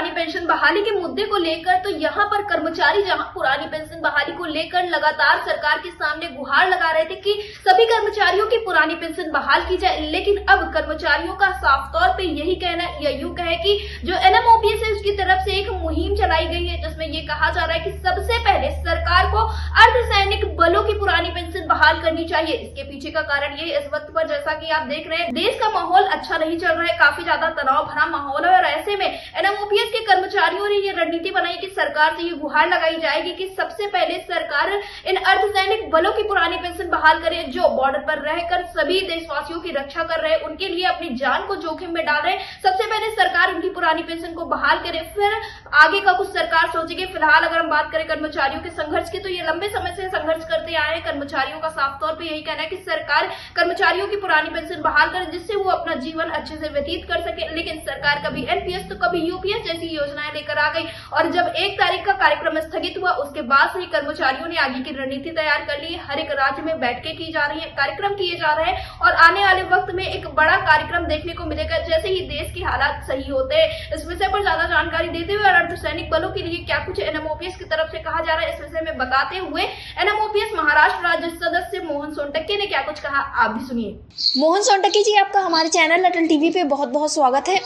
पुरानी पेंशन बहाली के मुद्दे को लेकर, तो यहाँ पर कर्मचारी जहाँ पुरानी पेंशन बहाली को लेकर लगातार सरकार के सामने गुहार लगा रहे थे कि सभी कर्मचारियों की पुरानी पेंशन बहाल की जाए, लेकिन अब कर्मचारियों का साफ तौर पे यही कहना या यूं कहे कि जो NMOPS है उसकी तरफ से एक मुहिम चलाई गई है जिसमें ये कहा जा रहा है कि सबसे पहले सरकार को अर्धसैनिक बलों की पुरानी पेंशन बहाल करनी चाहिए। इसके पीछे का कारण ये इस वक्त पर जैसा कि आप देख रहे हैं देश का माहौल अच्छा नहीं चल रहा है, काफी ज्यादा तनाव भरा माहौल है और ऐसे में NMOPS के कर्मचारियों ने ये रणनीति बनाई कि सरकार से ये गुहार लगाई जाएगी कि सबसे पहले सरकार इन अर्धसैनिक बलों की पुरानी पेंशन बहाल करे जो बॉर्डर पर रहकर सभी देशवासियों की रक्षा कर रहे हैं, उनके लिए अपनी जान को जोखिम में डाल रहे हैं। सबसे पहले सरकार उनकी पुरानी पेंशन को बहाल करे, फिर आगे का कुछ सरकार सोचेगी। फिलहाल अगर हम बात करें कर्मचारियों के संघर्ष की, तो ये लंबे समय से संघर्ष करते आए हैं। कर्मचारियों का साफ तौर पे यही कहना है कि सरकार कर्मचारियों की पुरानी पेंशन बहाल करे जिससे वो अपना जीवन अच्छे से व्यतीत कर सके, लेकिन सरकार कभी NPS तो कभी UPS जैसी योजनाएं लेकर आ गई और जब 1 तारीख का कार्यक्रम स्थगित हुआ उसके बाद से ही कर्मचारियों ने आगे की रणनीति तैयार कर ली। हर एक राज्य में बैठकें की जा रही है, कार्यक्रम किए जा रहे हैं और आने वाले वक्त में एक बड़ा कार्यक्रम देखने को मिलेगा जैसे ही देश की हालात सही होते हैं। इस विषय पर ज्यादा जानकारी देते हुए और अर्धसैनिक बलों के लिए क्या कुछ NMOPS की तरफ से कहा जा रहा है इस विषय में बताते हुए NMOPS महाराष्ट्र राज्य सदस्य मोहन सोनटक्के ने क्या कुछ कहा, आप भी सुनिए। मोहन सोनटक्के जी, आपका हमारे चैनल अटल टीवी पे बहुत बहुत स्वागत है।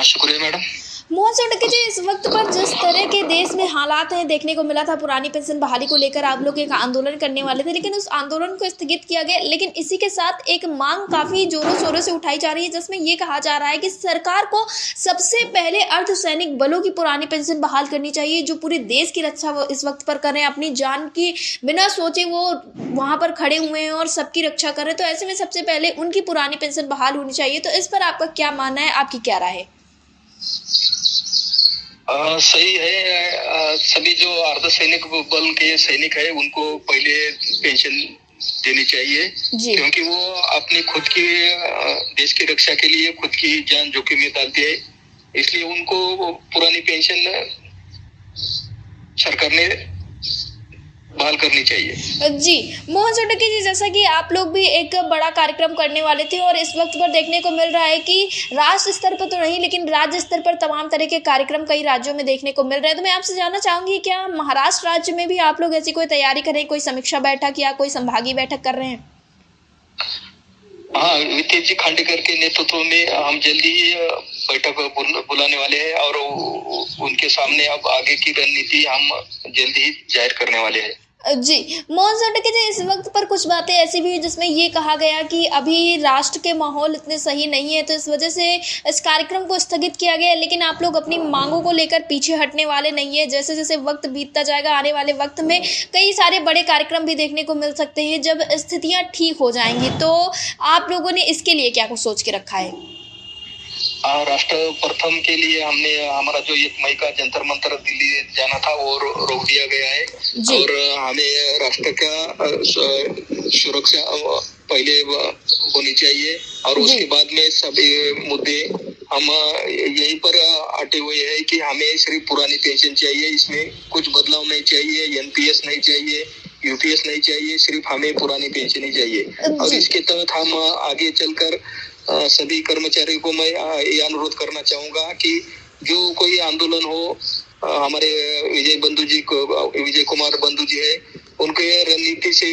शुक्रिया मैडम। मोहन सोनटक्के जी, इस वक्त पर जिस तरह के देश में हालात हैं देखने को मिला था, पुरानी पेंशन बहाली को लेकर आप लोग एक आंदोलन करने वाले थे लेकिन उस आंदोलन को स्थगित किया गया, लेकिन इसी के साथ एक मांग काफी जोरों शोरों से उठाई जा रही है जिसमें ये कहा जा रहा है कि सरकार को सबसे पहले अर्धसैनिक बलों की पुरानी पेंशन बहाल करनी चाहिए जो पूरे देश की रक्षा वो इस वक्त पर कर रहे हैं, अपनी जान की बिना सोचे वो वहां पर खड़े हुए हैं और सबकी रक्षा कर रहे हैं। तो ऐसे में सबसे पहले उनकी पुरानी पेंशन बहाल होनी चाहिए। तो इस पर आपका क्या मानना है, आपकी क्या राय है? सही है। सभी जो अर्धसैनिक बल के सैनिक है उनको पहले पेंशन देनी चाहिए क्योंकि वो अपनी खुद की देश की रक्षा के लिए खुद की जान जोखिम में डालते हैं, इसलिए उनको पुरानी पेंशन सरकार ने बहाल करनी चाहिए। जी मोहन सोनटक्के जी, जैसा कि आप लोग भी एक बड़ा कार्यक्रम करने वाले थे और इस वक्त पर देखने को मिल रहा है कि राष्ट्र स्तर पर तो नहीं लेकिन राज्य स्तर पर तमाम तरह के कार्यक्रम कई राज्यों में देखने को मिल रहे हैं। तो मैं आपसे जानना चाहूंगी क्या महाराष्ट्र राज्य में भी आप लोग ऐसी कोई तैयारी कर रहे हैं, कोई समीक्षा बैठक या कोई संभागीय बैठक कर रहे हैं? हाँ, वित्तीय जी खांडेकर के नेतृत्व में हम जल्दी ही बैठक बुलाने वाले हैं और उनके सामने अब आगे की रणनीति हम जल्दी ही जाहिर करने वाले हैं। जी मोहन सोनटक्के जी, इस वक्त पर कुछ बातें ऐसी भी हुई जिसमें ये कहा गया कि अभी राष्ट्र के माहौल इतने सही नहीं है तो इस वजह से इस कार्यक्रम को स्थगित किया गया, लेकिन आप लोग अपनी मांगों को लेकर पीछे हटने वाले नहीं है। जैसे जैसे वक्त बीतता जाएगा आने वाले वक्त में कई सारे बड़े कार्यक्रम भी देखने को मिल सकते हैं जब स्थितियाँ ठीक हो जाएंगी। तो आप लोगों ने इसके लिए क्या कुछ सोच के रखा है? राष्ट्र प्रथम के लिए हमने हमारा जो 1 मई का जंतर मंतर दिल्ली जाना था वो रोक दिया गया है और हमें राष्ट्र का सुरक्षा पहले होनी चाहिए और उसके बाद में सभी मुद्दे हम यहीं पर अटे हुए हैं कि हमें सिर्फ पुरानी पेंशन चाहिए, इसमें कुछ बदलाव नहीं चाहिए, NPS नहीं चाहिए, UPS नहीं चाहिए, सिर्फ हमें पुरानी पेंशन ही चाहिए। और इसके तहत हम आगे चलकर सभी कर्मचारियों को मैं ये अनुरोध करना चाहूंगा कि जो कोई आंदोलन हो, हमारे विजय कुमार बंधु जी है उनके रणनीति से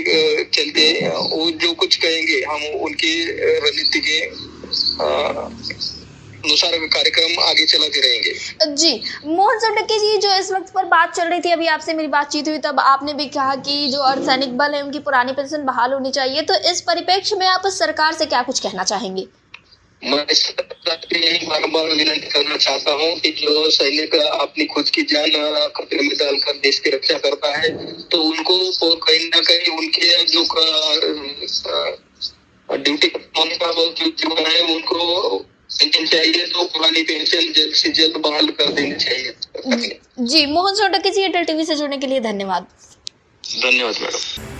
चलते वो जो कुछ कहेंगे हम उनकी रणनीति के अनुसार कार्यक्रम आगे चलाते रहेंगे। जी मोहन सोनटक्के जी, जो इस वक्त पर बात चल रही थी, अभी आपसे मेरी बातचीत हुई तब आपने भी कहा कि जो अर्धसैनिक बल है उनकी पुरानी पेंशन बहाल होनी चाहिए, तो इस परिप्रेक्ष्य में आप सरकार से क्या कुछ कहना चाहेंगे? मैं यही बार विनती करना चाहता हूँ कि जो सैनिक अपनी खुद की जान खतरे में डालकर देश की रक्षा करता है तो उनको कहीं ना कहीं उनके जो ड्यूटी का जीवन है उनको पेंशन चाहिए, तो पुरानी पेंशन जल्द से जल्द बहाल कर देनी चाहिए। जी मोहन सोनटक्के जी, अटल टीवी से जुड़ने के लिए धन्यवाद। धन्यवाद मैडम।